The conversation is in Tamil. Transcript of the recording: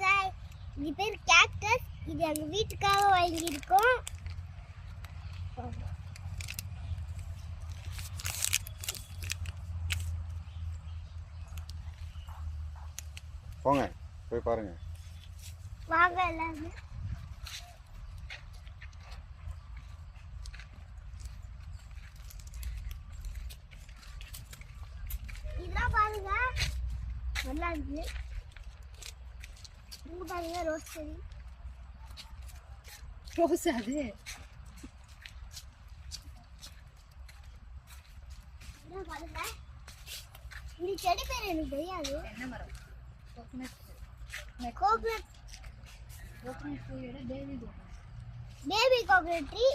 गाइस இது பேர் கேக்டஸ். இது எங்க வீட்டுக்காக வாங்கியிருக்கோம். போங்க போய் பாருங்க. வாங்க எல்லாரும். இதெல்லாம் பாருங்க நல்லா இருக்கு. இங்க பாருங்க ரோஸ் செடி. ரோஸ் அது இதெல்லாம் பாருங்க. இந்த செடி பேர் எனக்கு தெரியாது. என்ன மரம்? கோகனட். கோகனட் கோகனட் ட்ரீயோட பேபி கோகனட் ட்ரீ.